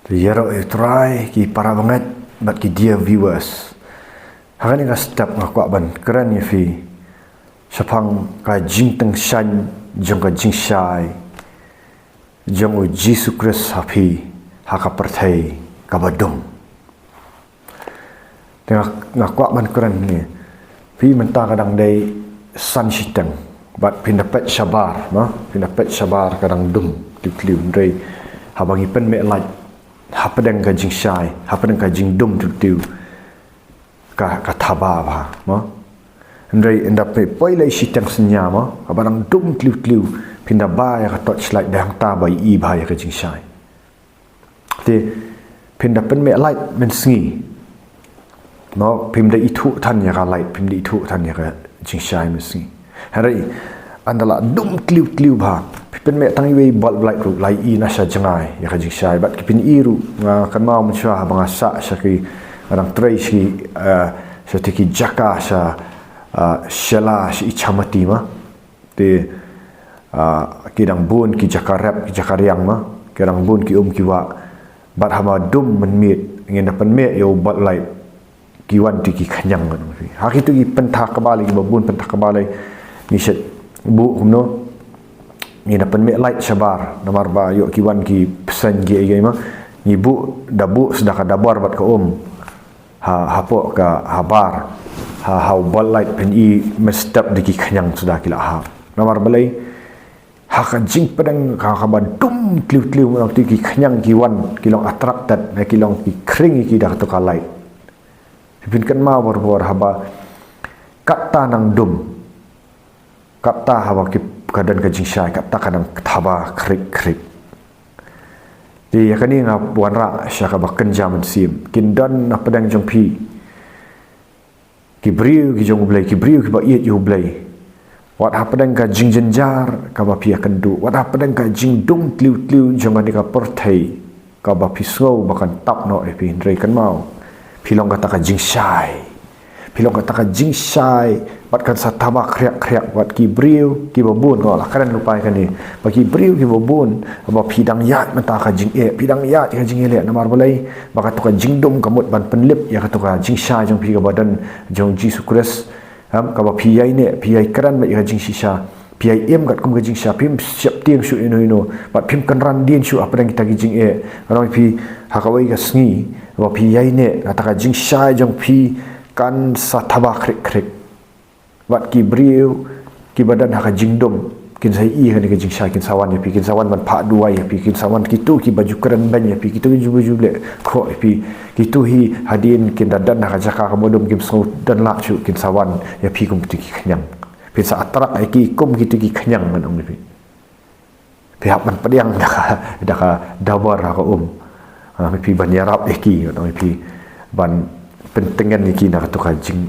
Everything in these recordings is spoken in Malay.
Yaro try ki para banget bat ki dear viewers. Hakan nga step nga kwa ban keren ya fi. Sapang ka jing teng shan jong ka jing shai. Jong u Jesus Christ hapi haka pertai ka badong. Tengah nga kwa ban keren ni. Fi menta kadang dai san siteng bat pindapat sabar ma pindapat sabar kadang dum kliu ndai habangi pen me like hapadang ka jing shai hapadang ka jing dum tu ka thaba ba ma ndai endap pe poilai sitang senya ma habarang dum kliu pinda ba ya ka torchlight dang ta bai i ba ya ka jing shai te pinda pen me light men sngi no pimda itu than ya ka light pimda itu than ya ka jing shai men sngi hari andala dum kliu ba pen me tang wei bol light ru lai i na sha jangai ya ka jing shai bat kipin iru nga kan mau mcha banga sa shaki orang trai shi sa tiki jaka sa shela shi chamati ma te kidang bun ki jakarap ki jakariang ma kidang bun ki ki wa bat hama dum men mit ngin dapan me yo bol light ki wan tiki khanyang kan hakitu ki pentah kabali babun pentah kabali ni set bu kumno ni dapat me light sabar namar ba yo kiwan ki pesan gi ai ma ni bu dabu sedaka dabar bat ka hapo ka habar how ball light pen i mestap diki khanyang sudah kila ha namar balai haka jing pedang ka ban dum kliu nak diki khanyang kiwan kilong attracted na kilong ki kring ki dak to ka light pin kan ma bor haba kata nang dum kata haba ki kadan ka jing shai kata kadang thaba krik di yakani nga wanra syaka baken jaman sim kindan na pedang jong pi kibriu ki jong blai kibriu ki ba iet yu blai wat hapadang ka jing jenjar ka ba pi akan du wat hapadang ka jing dum kliu jong ani ka perthai ka ba pi so bakan tap no epi ndrei kan mau pilong kata ka jing shai pilong kata ka jing shai bat kan sa taba kriak wat kibriu ki babun ko la kan lupai kan ni bagi briu ki babun ba pidang yat mata ka jing pidang yat ka jing ele namar balai baka to ka jing dum kamut ban penlip ya ka to ka jing shai jong pi ka badan jong Jesus Christ ham ka ba pi ai ne pi ai kran ba ka jing shisha pi ai em gat kum ka jing sha pim siap tiang shu ino bat pim kan ran dien shu apa yang kita ki jing roi pi hakawai ka sngi ba pi ai ne kata ka jing shai jong pi kan sa thaba krik wat ki briu ki badan haka jingdom kin sai i kan ke jing sha kin sawan ya pi kin sawan man pha duai ya pi kin sawan kitu ki baju keren ban ya pi kitu ki jubu le kho pi kitu hi hadin kin dadan haka jaka ka modom kim so dan la chu kin sawan ya pi kum ti khanyang pi sa atrak ai ki kum kitu ki khanyang man ong pi hap man padiang daka dabar haka pi ban yarap ki ong pi ban pentengan ni ki nak to ka jing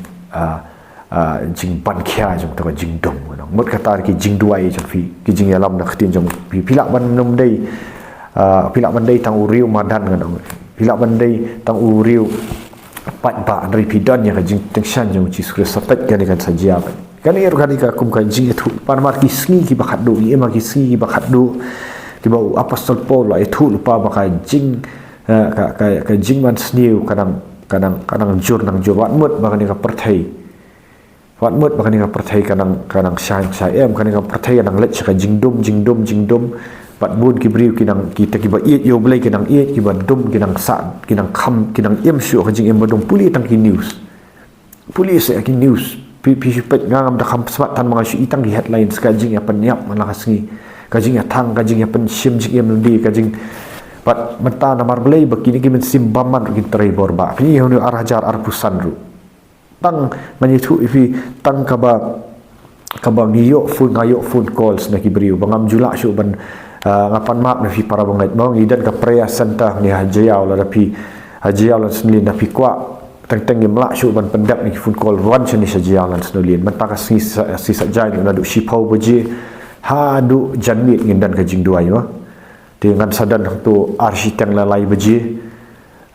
jing ban kya jong to jing dom nong mut kata ki jing duai jong fi ki jing yalam nak tin jong pi pilak ban nom dei pilak ban dei tang uriu madan nong pilak ban dei tang uriu pat ba dari pidan ya jing tengshan jong Jesus Christ sapat kan kan saja kan er kan ka kum ka jing itu pan mar ki sngi ki bakat do i ma ki sngi ki bakat do ki bau apostol Paul la itu lupa baka jing ka jing man sniu kadang jur nang jur wat mut baka ni ka perthai wat mut baka ni ka perthai kadang shine em kan ka perthai nang let ka jing dum bat bun ki briu kinang kita ki ba iet yo blai kinang iet ki ba dum kinang sa kinang kham kinang em shu ka jing em ba dum puli tang ki news police ki news pi pet ngam da kham swat tan mga shu itang ki headlines ka jing ya penyap malakas ngi ka jing ya thang ka jing ya pen sim jing em di ka jing pat menta namar belai begini ki men simbaman kin trai borba pi hono arhajar arpusan ru tang manitu ifi tang kaba ngiyo phone calls na kibriu bangam jula shu ban ngapan map na fi para bangai mau ngidan ka prayer center ni hajiau la pi hajiau la senlin na fi kwa tang gemla shu ban pendap ni phone call wan chani hajiau la senlin menta ka si sajai na du shipau beje ha du janmit ngindan ka jing duai ma dengan sadan tu arsitek lalai beji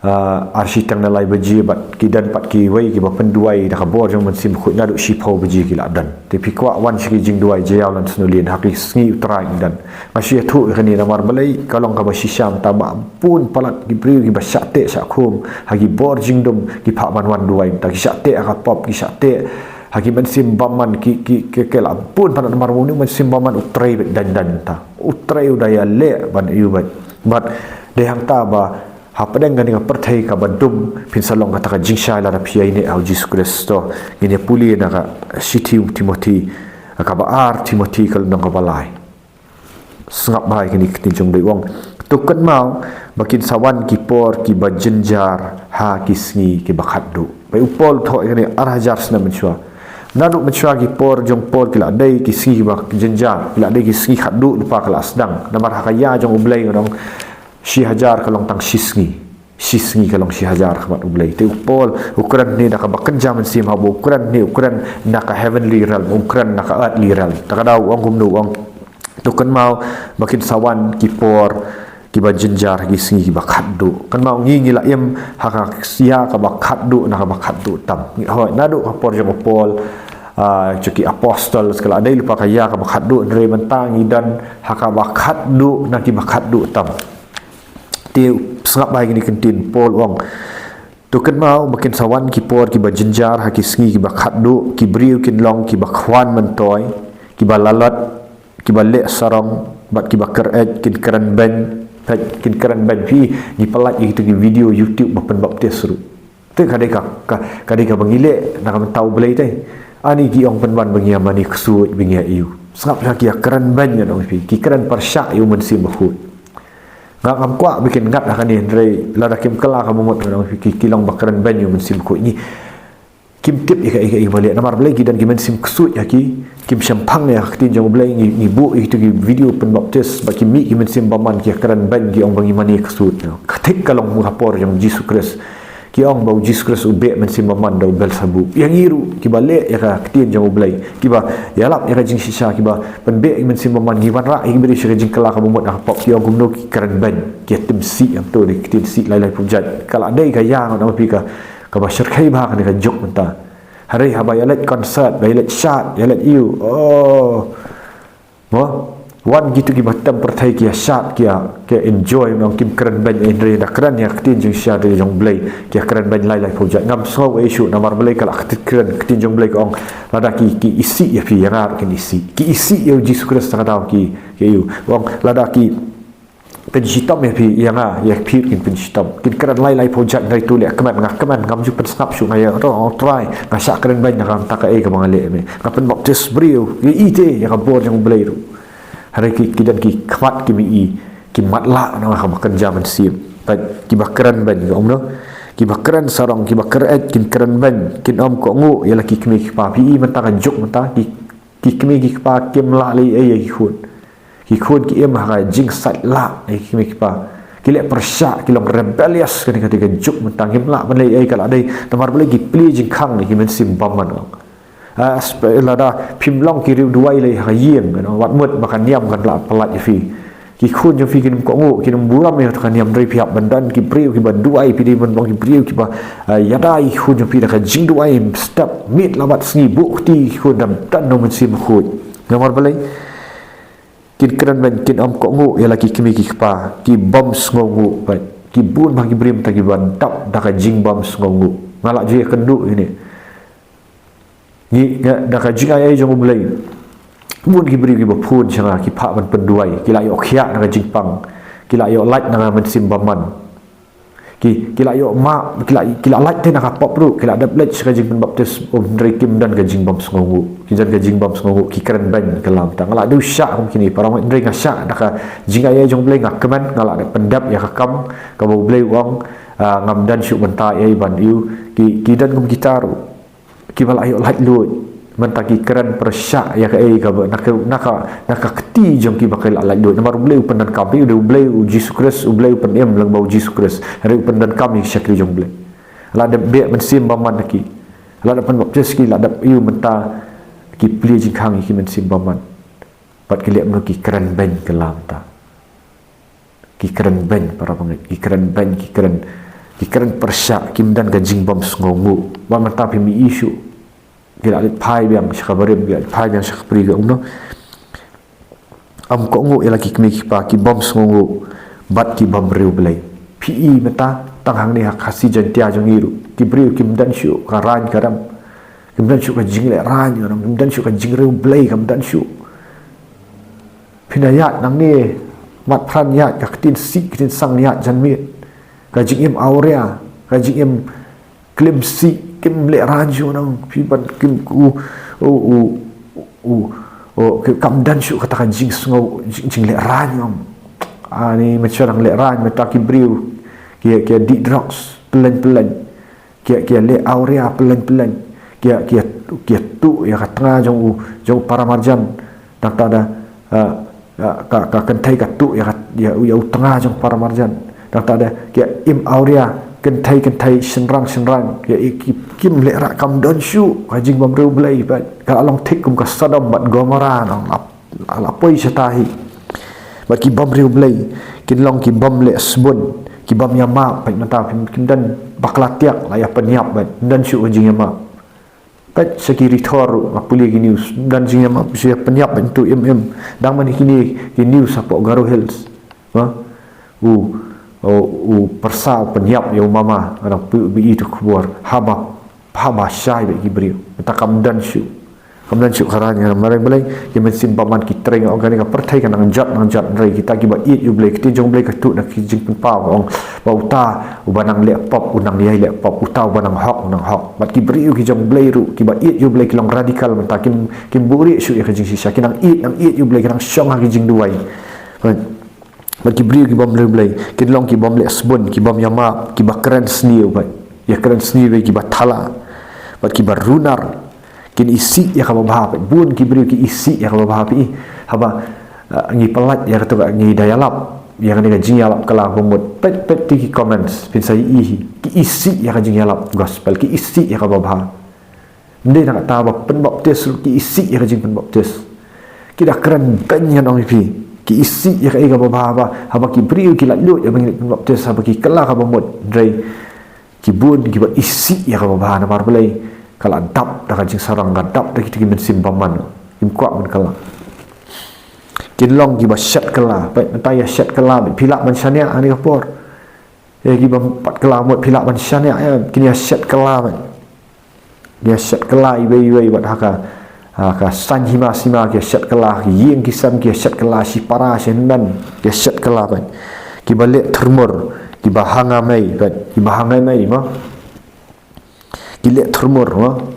arsitek na lai baji bat ki dan pat ki wei ki ba penduai da ka bor jong man sim khut na du shipho baji ki la dan te pi kwa wan shi jing duai je yaw lan snulin hakli sngi utrai dan masih thu khani na mar balai kalong ka ba shisham ta ba pun palat ki pri ki ba sate sa khum hagi bor jing dum ki pha ban wan duai ta ki sate ka pop ki sate hagi man sim baman ki ke la pun palat mar mu ni man sim baman utrai dan ta utrai udaya le ban yu bat de hang ta ba hapadang gani ka perthai ka badum pin salong kata ka jingsha la phi ai ne au Jesus Kristo ngine puli na ka sithi Timothy ka ba ar Timothy kal nang ka balai sngap bai kini tin jong dei wong tukan mau bakin sawan ki por ki ba jenjar ha ki sngi ki ba khaddu bai upol tho ngine ar hajar sna menchua nadu menchua ki por jong por ki la dei ki sngi ba jenjar ki la dei ki sngi khaddu lupa kala sedang namar hakaya jong ublai ngong si hajar kalong tang sisngi kalong si hajar khabat ublai te upol ukuran ni nak bakan jaman sim habu ukuran ni ukuran nak heavenly realm ukuran nak earthly realm takadau wong gumnu wong tukan mau makin sawan kipor kiba jenjar gisngi kiba khaddu kan mau ngi la yem haka sia ka bakhaddu nak bakhaddu tam hoi nadu kapor jong upol cuki apostol sekala ada lupa kaya ka bakhaddu ndre mentangi dan haka bakhaddu nak bakhaddu tam tiu sengap bai ni kentin pol wong tukan mau makin sawan ki por ki ba jenjar ha ki sngi ki ba khaddu ki briu kin long ki ba khwan mentoy ki ba lalat ki ba le sarong bat ki ba kerej kin keran ben kin keran ben pi ni pelat itu ki video YouTube ba pen baptis ru te kadai ka bangile nak mentau belai te ani ki ong penwan bangia mani ksuit bingia iu sengap ha ki keran ben ya dong pi ki keran persyak yu men sim bahut ngak kam kwa bikin ngat akan ni ndrei la dakim kala ka momot ngong kilong bakaran banyu men sim ko ni kim tip ika balik namar lagi dan kimen sim ksut ya ki kim syampang ya tin jong blai ni bu itu ki video pen baptis ba kimi kimen sim baman ki karan ban ki ong bangi mani ksut khatik kalong mu rapor yang Jesus Christ ki ong bau Jesus Christ ube men sim baman dau bel sabu yang iru ki balik ya ka tin jong blai ki ba ya lap ya ka jing sisa ki ba pen be men sim baman gi wan ra ki beri sira jing kala ka momot pop ki ong gumno ki karan ban ki tim si yang tu di tin si lai pujat kala dai ka yang na pi ka ba syarkai ba ka ni ka jok menta hari haba ya let concert ba let shot ya let you oh mo wan gitu ki batam perthai ki shot ki enjoy nong kim keren banendre da keren ya tin jing sha de jong blai ki keren ban lai pujat ngam so we shu namar blai kala keren tin jong blai ko ong lada ki isi ya pi yang ar ki isi ya Jesus Christ ta daw ki you wong lada ki pensitam ya pi yang ya pi kin pensitam kin keren lai pujat dari tu le keman ngam ju pensap shu ngaya ro try ngasa keren ban ngam ta ka e ka mangale me ngapen baptis brio ki ite ya ka bor jong blai ru hari ki khwat ki mi ki matla na ha makan jaman sim ki bakaran ban om no ki bakaran sarong ki bakaret kin keran ban kin om ko ngu ya la ki kmi ki pa pi menta kan juk menta ki kmi ki pa kim la le e ki khun ki em ha jing sat la e kmi ki pa ki le persya ki long rebellious kan ka juk menta kim la ban le e kala dai tamar bole ki pli jing khang ni ki men sim baman lada pimlong kiri duai lay hayeng kan wat mut makan yam kan la pelat fi ki khun jo fi kin ko ngu kin buram ya kan yam dri piap bandan ki priu ki ban duai pi di ban bong ki priu ki ba yadai khun jo pi da ka jing duai step mit labat sni bu ti khun dam tan no men sim khut ngamar balai kin kran ban kin am ko ngu ya laki kimi ki pa ki bom sngongu ba ki bun bagi brim ta ki ban tap da ka jing bom sngongu ngalak je kendu ini ni da ka jinga ai jong ulai mun ki bri ki ba phun changa ki pha ban penduai ki la yo khia na ka jingpang ki la yo like na man sim baman ki la yo ma ki la like te na ka pop ru ki la dap lech ka jing ban baptis ndre kim dan ka jing bam sngongu ki jan ka jing bam sngongu ki keren ban kalam ta ngala du sya kum kini para ndre nga sya da ka jinga ai jong ulai ngak keman ngala da pendap ya ka kam ka ba ulai wang ngam dan syuk benta ai ban yu ki dan kum gitaru ki bala ayo light lu mentaki keren persyak ya ka ka naka keti jong ki bakal light lu nomor bleu pendan kami udah bleu Jesus Christ bleu pendem lang bau Jesus Christ hari pendan kami syakri jong bleu la de be mensim baman ki la de pen baptis ki la de yu menta ki pli jing hang ki mensim baman pat ki lek ki keren ben kelam ta ki keren ben para pengat ki keren ben ki keren ki keren persyak kim dan ka jing bom sngongu ba mata pi mi isu kila lit pai biang syakabarim ga pai biang syakapri ga umno am ko ngu ila ki kmi ki pa ki bom sngongu bat ki bom riu blai pi mata tanghang ni hakasi jantia jong iru ki briu kim dan syu ka ran karam kim dan syu ka jing le ran kim dan syu ka jing riu blai kim dan syu pinayat nang ni mat pran yat ka tin si tin sang yat jan mit ka jing im aurea ka jing im klim si kim le ranju nang pi ban kim ku ke kam dan syu kata ka jing sngo jing le ranjong ani macam le ran meta ki briu kia di drugs pelan-pelan kia le aurea pelan-pelan kia tu ya ka tengah jong para marjan tak ada ka kentai ka tu ya tengah jong para marjan tak ada kia im aurea kentai senrang kia kim le rak kam don syu ka jing bam reu blai bat ka along tik kum ka sadam bat gomara nang lapoi setahi bat ki bam reu blai kin long ki bam le sbun ki bam yama pai mata kim dan baklatiak la ya penyap bat dan syu jing yama pat sekiritor apuli ki news dan jing yama sia penyap bentu dang mani kini ki news apa Garo Hills ha persa penyap ya mama orang bi itu keluar haba syai bagi beliau mata kam dan syu karanya marang belai ki mesin paman ki treng organik pertai kan nang jat rei kita ki ba it yu blai ki jong blai ka tu nak ki jing pen pa ong ba uta ubanang le pop unang liai le pop uta ubanang hok bat ki beriu ki jong blai ru ki ba it yu blai ki long radikal menta kim buri syu ya ka jing sisa ki nang it yu blai ki nang syong ha ki jing duai bat ki beriu ki bom le blai ki long ki bom le sbun ki bom yama ki ba keren sniu bat ya keren sniu ki ba thala bat ki ba runar kin isi ya ka bahap bun ki beri ki isi ya ka bahap haba ngi pelat ya tu ngi dayalap ya kan jing yalap kala bomot pet ki comments pin sai ki isi ya ka jing yalap gospel ki isi ya ka bahap ndai nak ta ba pen baptis ki isi ya ka jing pen baptis ki dah keren banyak orang ki isi ya ka bahap haba ki beri ki lalu ya pen baptis haba ki kala ka bomot ndai ki bun ki ba isi ya ka bahap namar belai kalau dap dah jing sarang gadap dah kita mensim paman kim kuat men kala kin long gi ba syat kala pai mata ya syat kala pilak ban syania ani kapor ya gi ba pat kala mot pilak ban syania ya kin ya syat kala man dia syat kala ibai wat haka san hima sima ki syat kala ying kisam ki syat kala si para sendan ki syat kala man ki balik termur ki bahanga mai ki bahanga mai ma gilek termur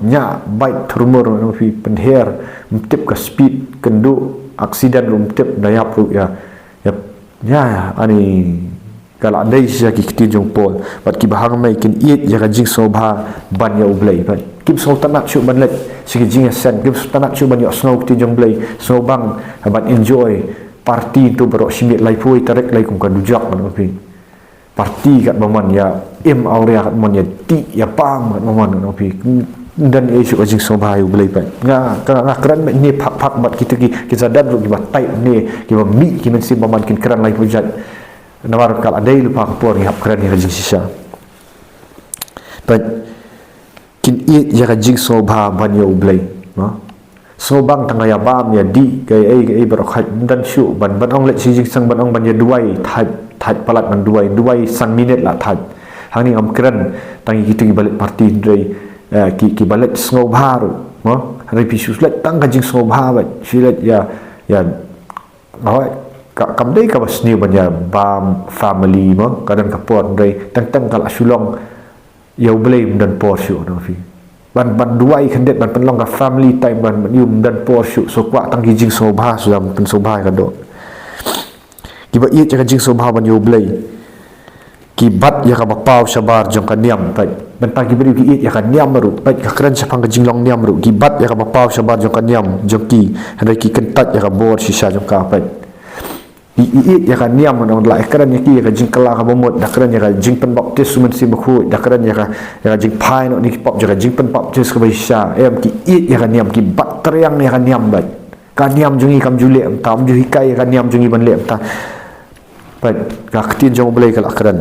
nya baik termur fi penher mtip ka speed kendu aksiden mtip daya pro ya ani kalau andai sia ki kiti jong pol bat ki bahang mai kin it ya ka jing sobha ban ya ublai bat kim so tanak chu ban let si jing sen kim so tanak chu ban ya snow kiti jong blai so bang bat enjoy party tu berok simit lai pui tarik lai kum kan dujak man fi parti kat maman ya aurea kat maman ya ti ya pam kat maman no pi dan isu ajing sobha yu belai pat nga kran ni pak bat kita ki sadar ru ki batai ni ki ba mi ki men sim maman kin kran lai pujat nawar kal adai lupa kapor ni hap kran ni ajing sisa pat kin ya ajing sobha ban yu belai no sobang tangga ya bam ya di kai berokhat dan syu ban ong let si jing sang ban ong ban ya duai thaj palat man duai sang minit la thaj hang ni am kran tangi kita ki balik parti ndrei ki balik sngo bharu mo hari pisus let tang ka jing sngo bhabat silet ya ngawai kam dei ka basni ban ya bam family mo kadang ka pon ndrei tang kal asulong ya blame dan porsyu no fi ban duai khandet ban penlong ka family time ban yum dan porsyu so kwa tang ki jing sngo bha sudah pen sobha ka do kiba iya cakap jing sobha ban yo blai kibat ya ka bapau sabar jong ka niam pai ban pagi beri ki ya ka niam baru pai ka kran sapang ka jinglong niam ru kibat ya ka bapau sabar jong ka niam jong ki handai ki kentat ya ka bor sisa jong ka pai i ya ka niam on la kran ya ki ya ka jing kala ka bomot da kran ya ka jing pen baptis sumen si bakhu da kran ya ka jing pai no ni pop ja ka jing pen baptis ka baisha em ki ya ka niam ki bat teriang ya ka niam bai ka niam jungi kam jule am tam ju hikai ka niam jungi ban le am ta ka ketin jong boleh kala akran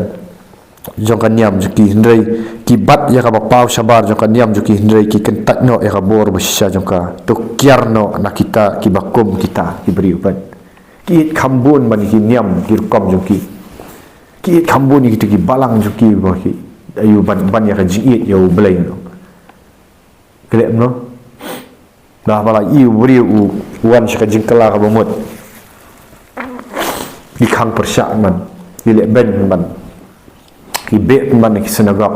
jong kan niam juki hindrai ki bat ya ka pau sabar jong kan niam juki hindrai ki kentat no ya ka bor besya jong ka to kiar no anak kita ki bakum kita ki beri upan ki khambun ban ki niam ki kom jong ki khambun ni ki balang juki ba ki ayu ban ya ka jiit ya belai no kelek no dah bala iu beri wan syaka jingkala ka bomot di khang persyak man di lek ben man ki be man ki senagap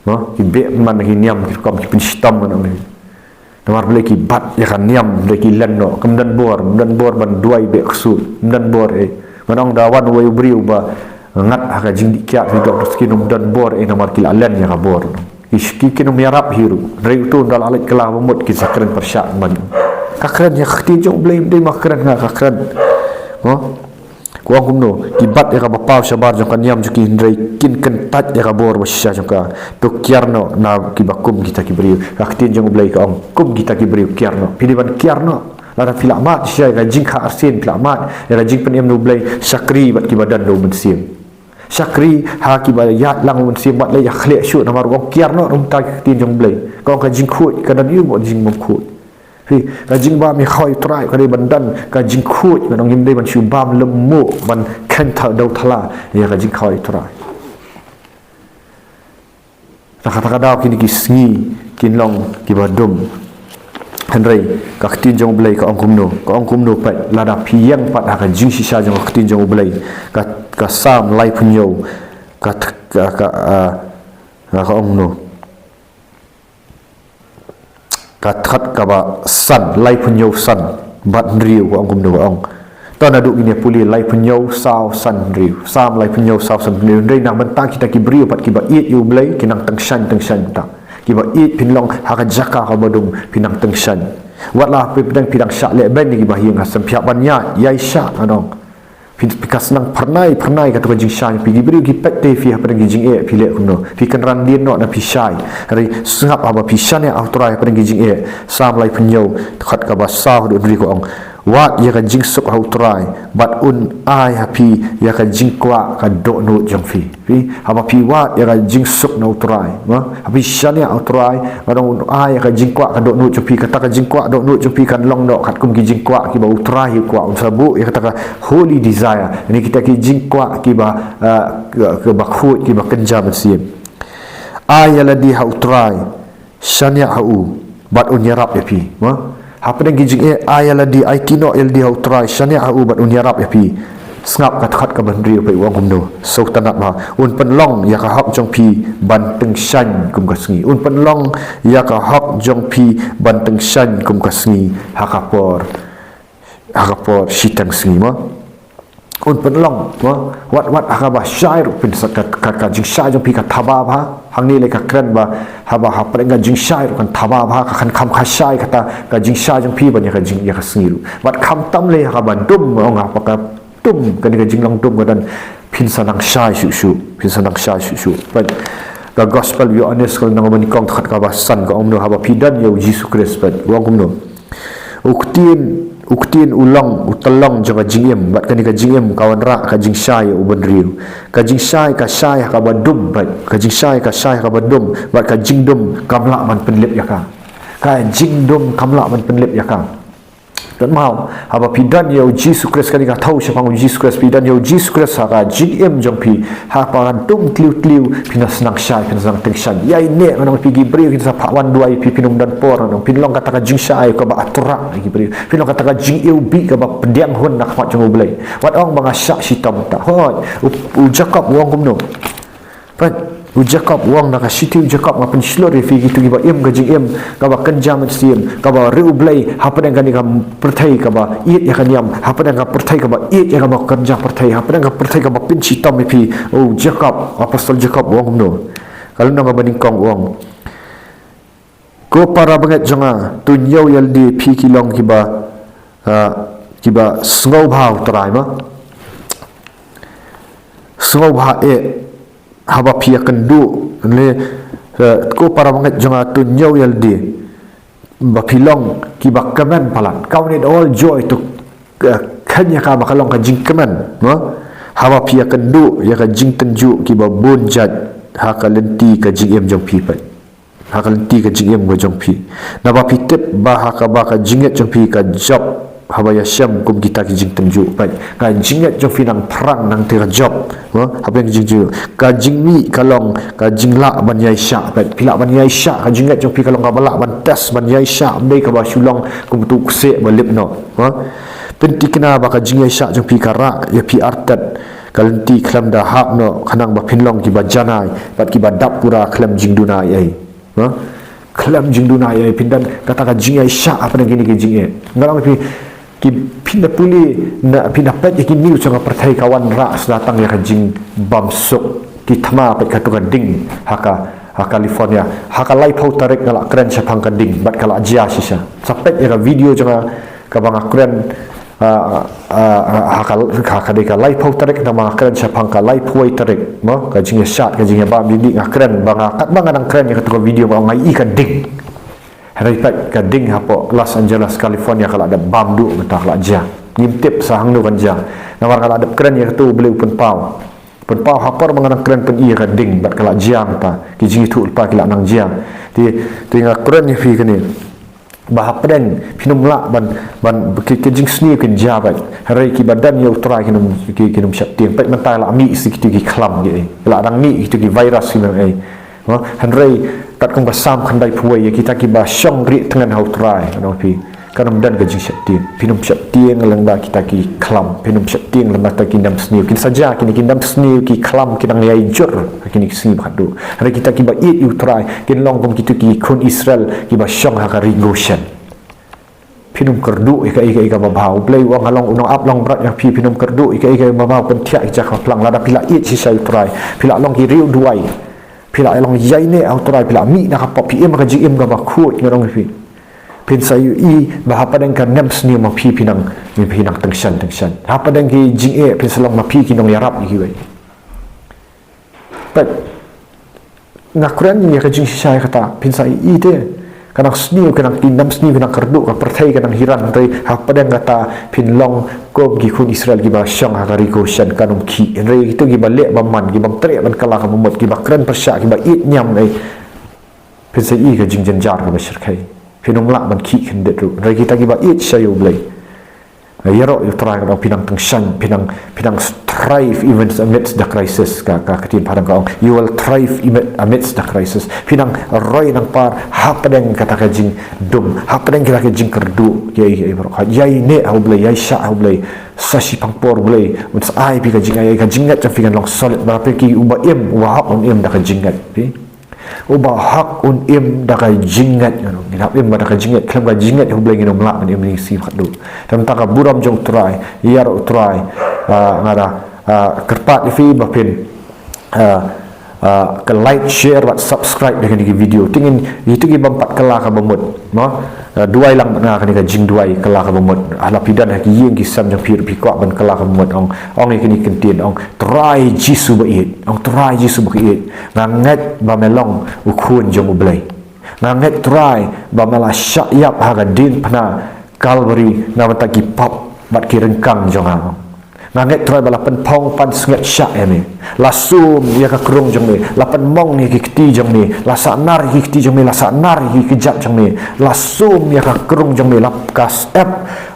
no ki be man ki niam ki kom ki pinstam man ni namar beli ki bat ya kan niam beli ki len no kemudian bor ban duai be ksut kemudian bor manong dawan wayu beri ba ngat ha jing dikia fi dok skinum dan bor namar ki len ya ka bor iski kinum yarap hiru rei tu dal alit kelah memut ki sakren persyak man kakren ya khti jong beli de makren nga kakren no kuang kumno kibat ya ka bapau sabar jong kan niam juki hindrai kin kentat ya ka bor basya jong ka to kiarno na kibakum kita ki beri aktin jong blai ka ong kum kita ki beri kiarno piliban kiarno lada filamat syai ka jing kha arsin filamat ya jing penem no blai sakri bat ki badan do mensim sakri ha ki ba ya lang mensim bat le ya khle syu na mar ong kiarno rum ta aktin jong blai ka ong ka jing khut ka dan yu mo jing mom khut hi kajing ba mi khoi trai ka dei bandan kajing khut kan ong him dei ban chu bam lemu ban khan tha dau thala ya kajing khoi trai kata dau kini ki sngi kin long ki badum hanrei ka tin jong blai ka ong kumno pat lada piang pat ha kajing sisa jong ka tin jong blai ka sam lai punyo ka ong no kathat ka ba san lai punyo san bat riu ko angkum do ong ton aduk ini puli lai punyo sao san riu sam lai punyo sao san riu ndai nang bentang kita ki briu pat ki ba it yu blai kinang tengshan ta ki ba it pinlong ha ka jaka ka badum pinang tengshan watlah pedang pidang syak le ben ni ki ba hiang asam pihak banya yai syak anong pikas nang pernai kata jing syai pi beri ki pette fi apa jing pi le kuno pi kan ran dia no na pi syai hari sengap apa pi syai ya autorai apa jing sam lai penyo khat ka basah do dri ko ong wat ya kan jing suk autorai bat un ai happy ya kan jing kwa ka do no jong fi apa pi wat ya kan jing suk na autorai ma pi syai ya autorai badong ai ya kan jing kwa ka do no jong pi kata ka jing kwa do no jong pi kan long no khat kum ki jing kwa ki ba autorai kwa sabu ya kata ka holy desire ini kita ki jingkwa ki ba ke bakhut ki ba kenja bersim ayala di hautrai shanya hau bat unyarap ya pi ma apa dan gijing ayala di aikino el di hautrai shanya hau bat unyarap ya pi sngap kat khat ka bandri pe wang kumno so tanat ma un penlong ya ka hak jong pi ban teng shan kum kasngi un penlong ya ka hak jong pi ban teng shan kum kasngi hakapor shitang sngi ma un penlong wat akaba syair pin sakat ka jing syair jong pi ka thaba ba hang ni le ka kran ba haba ha prenga jing syair kan thaba ba ka kan kham kha syair kata ka jing syair jong pi ban ya ka jing ya ka sngilu wat kham tam le ka ban dum ong apa ka dum kan ka jing long dum dan pin sanang syair shu but the gospel you honest kal nang ban kong khat ka ba san ka om no haba pidan yo Jesus Christ but wang kum no uktin ulang utalong jaga jingem bat kan ka jingem kawan rak ka jing syai uban riu ka jing syai ka badum bat ka jing syai ka badum bat ka jingdum kamla man penlip ya ka jingdum kamla man penlip ya ka dan mau haba pidan yo Jesus Christ kan ka thau siapa Jesus Christ pidan yo Jesus Christ ka jingem jong pi ha paran tum tliu pinas nang syai pinas nang tengshan ya ini nang pi gibril kita pakwan duai pi pinum dan por nang pinlong kata ka jing syai ka ba aturak gibril pinlong kata ka jing ubi ka ba pendiang hun nak mat jong ulai wat ong banga syak sitam ta hoi ujakap wong kumno pat ujakap wong nak sitiu ujakap ngapen slor fi gitu giba em gajing em ka ba kenjam sim ka ba riu blai hapa dan kan ka perthai ka ba it ya kan yam hapa dan ka perthai ka ba it ya ka ba kerja perthai hapa dan ka perthai ka ba pin sitam fi jakap apostol jakap wong no kalau nang baning kong wong ko para banget jonga tunyau yaldi pi kilong kiba sngau bhau trai ma sngau bha haba pia kendu le ko para banget jonga tunyau yaldi bapilong ki bakaman palan kau ni all joy to kanya ka bakalong ka jingkaman no hawa pia kendu ya ka jing tenju ki ba bonjat ha ka lenti ka jing em jong pi pat ha ka lenti ka jing em go jong pi na ba pi tep ba ka jinget jong pi ka job hawa ya syam kum kita ki jing tenju pat ka jinget jong pi nang perang nang tira job apa yang jing ju ka jing mi kalong ka jing la ban yai sya pat pila ban yai sya ka jinget jong pi kalong ka balak ban tes ban yai sya mei ka ba sulong kum tu kse ba lip no penti kena baka jingai syak jong pi karak ya pi artat kalenti klam da hak no kanang ba pinlong ki ba janai bat ki ba dap pura klam jing dunai ai klam jing dunai ai pindan kata ka jingai syak apa gini ki jingai ngarang ki pinda puli na pinda pet ki niu changa perthai kawan ra datang ya ka jing bamsuk ki thama pet ka tu ka ding haka California haka lai pau tarik ngalak keren sapang ka ding bat kala jia sisa sapet ya ka video changa ka bang keren hakadeka lai pau tarik na mga keren siya pang ka lai puway tarik mo ka jingya shot ka jingya ba bindi nga keren banga kat mga nang keren yung katuka video mo ngay ikan ding haripat ka ding hapo Los Angeles California kala ada bam du mata kala ja ngintip sa hangno kan ja nawar kala ada keren yung katu beli pun pau hapor mga nang keren pun iya ka ding bat kala ja mata ki jingya tu ulpa kila nang ja ti nga keren yung fi kani bahapren pinumla ban kejing sni kin jabat hari ki badan ya utrai kinum syapting pet mentai la mi sikitu ki klam ge la dang mi itu ki virus ki ai hanrei tat kong basam khandai puai ya kita ki ba syong ri tengan hautrai no pi kanam dan kejing syapting pinum syapting lang ba kita ki klam pinum syapting lang ta ki dam sni kin saja kini dam sni ki klam kinang yai jur kini sni bhadu hari kita ki ba it utrai kin long kong kitu ki kun Israel ki ba syong hakari goshen pinum kerdu ika babau play wang halong unong up long brat yang pinum kerdu ika babau pentia ija kaplang lada pila it si sai try pila long ki riu duai pila long yai ne au try pila mi na kapop pm ka jim ga ba khut ngorong pi pin sai i bahapa deng kan nem sni ma pinang tengshan apa deng ki jing pin salong ma kinong yarap ki wei but ngakuran ni ka jing sai kata pin sai i te kanang sniu kanang tindam sniu kanang kerdu ka perthai kanang hiran tai apa deng kata pinlong ko gi kun Israel gi ba syang hakari ko shan kanum ki re itu gi ba le ba man gi bam tre ban kala ka mumot gi ba kren persya gi ba it nyam ai pin sai i ka jing jar ka ba shirkai pinum la ban ki khen de ru re kita gi ba it sayu blai yaro you try ka pinang tengshan pinang thrive even amidst the crisis ka katin padang ka you will thrive amidst the crisis pinang roy nang par hapadeng kata ka jing dum hapadeng kata ka jing kerdu yai bro yai ne au blai yai sha au blai sashi pangpor blai uns ai pi ka jingat cha figan long solid ba ki uba em wa hak on em da ka jingat pi uba hak on em da ka jingat no ngap em da ka jingat klam ka jingat au blai nginom la em ni si khadu tam ta ka buram jong try yar try ngara kerpat fi bapin ke like share wat subscribe dengan di video tingin itu gi bampat kala ka bamut no duai lang nga ka jing duai kala ka bamut ala pidan ha ki yeng ki sam jang pir pi ko ban kala ka bamut ong ni kentin ong try jisu ba it ong try jisu ba it ngangat ba melong ukun jong ublai ngangat try ba mala syayap ha ga din pana Calvary na mata ki pop bat ki rengkang jong ha nganget try balapan pong pan sengat syak ya ni lasum ya ka krung jong ni lapan mong ni ki kti jong ni lasa nar ki kti jong ni lasa nar ki kejap jong ni lasum ya ka krung jong ni lap kas ep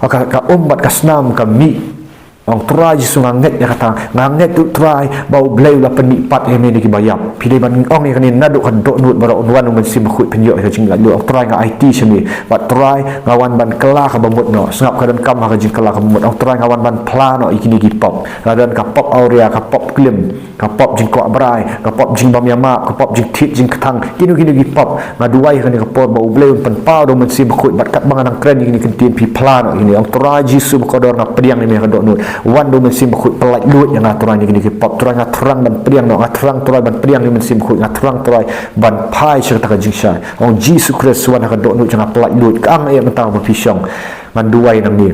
ka umbat kasnam ka mi ong try jisu nganget ya kata nganget tu try bau blai lapan nipat ya ni ki bayap pilih ban ong ni kan naduk kan dok nut bara unwan men sim khut penjok ka jing lu ong try nga IT sini bat try ngawan ban kela ka bamut no sengap ka dan kam ka jing kela ka bamut ong try ngawan ban plan no ikini ki pop dan ka pop aurea ka pop klim ka pop jing ko brai ka pop jing bam yama ka pop jing tit jing ketang kini ki pop ngaduai kan ka pop bau blai pen pau do men sim khut bat kat bangan ang kren ni kentin pi plan ini ong try jisu ko dor nga pediang ni ka dok nut wan do mesim khut pelai lut yang aturan ni ki pop turan ngatrang dan priang no ngatrang turan ban priang ni mesim khut ngatrang turai ban pai serta ka jingsha ong jisu Kristus wan ka dok nu jang pelai lut kang ai mentang berpisong ngan duai nang ni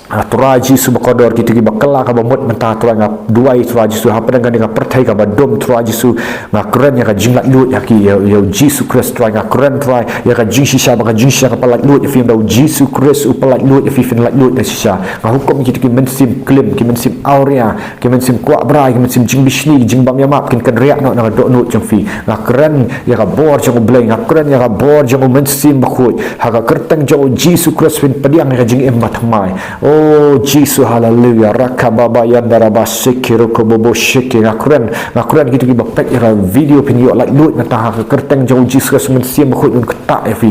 Turai Jisu bakodor kita ki bakala ka bamut mentah turai ngap duai turai Jisu hapa dengan dengan pertai ka badom turai Jisu ngakren ya ka jinglat lut ya ki ya Jisu Christ turai ngakren turai ya ka jing shisha baka jing shisha ka palat lut ya fi dau Jisu Christ upalat lut ya fi fin lat lut ya shisha hukum kita ki mensim klim ki mensim aurea ki mensim kuak brai ki mensim jing bishni jing bam yamap kin kan riak no na dok lut jang fi ngakren ya ka bor jang blai ngakren ya ka bor jang mensim bakoi ha ka kerteng jang Jisu Christ fin padiang ya ka jing embat mai oh Jesus haleluya rakababa yandara basikir ko bobo shiki ngakren gitu ki bapek ya video pinyo like lut na ta kerteng jauh Jesus men siam khoi un ketak ya fi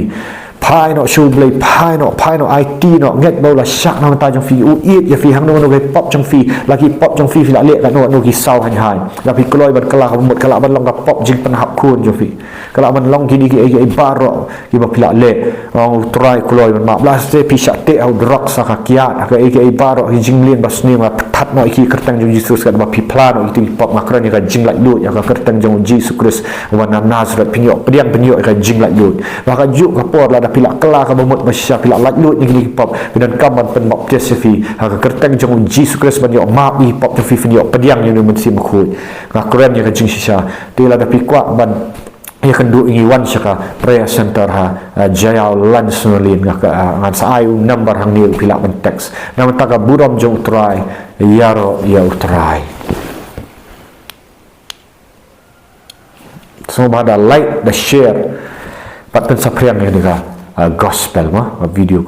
pai no show play pai no IT no nget bau la syak na ta jong fi u it ya fi hang no ke pop jong fi lagi pop jong fi la lek ka no ki sau han hai la fi kloi ban kala mut kala ban long ka pop jing pen hap kun jong fi kala ban long ki di ki baro ki ba pila lek ong try kloi ban ma blas te pi syak te au drok sa ka kiat ka baro ki jing lien bas ni ma that no ki kerteng jong Jesus ka ba pi plan no ki pop makran ni ka jing lak lut ya ka kerteng jong Jesus Christ wa na Nazareth pinyo pinyo ka jing lak lut ba ka juk ka por la pila kala ka bamut masya pila lat lut ni gini pop dan kaman pen map tesifi ha ka kerteng jong Jesus Christ ban yo ma i pop fi fin yo pediang ni men sim khoi ngakren ya ka jing shisha tila da pi kwa ban ya kendu ingi wan syaka prayer center ha jaya lan sunolin ngaka ngan sa ayu number hang ni pila ben teks nama taga buram jong try yaro ya utrai semua ada like da share pat pen sapriang ni ga gospel ma video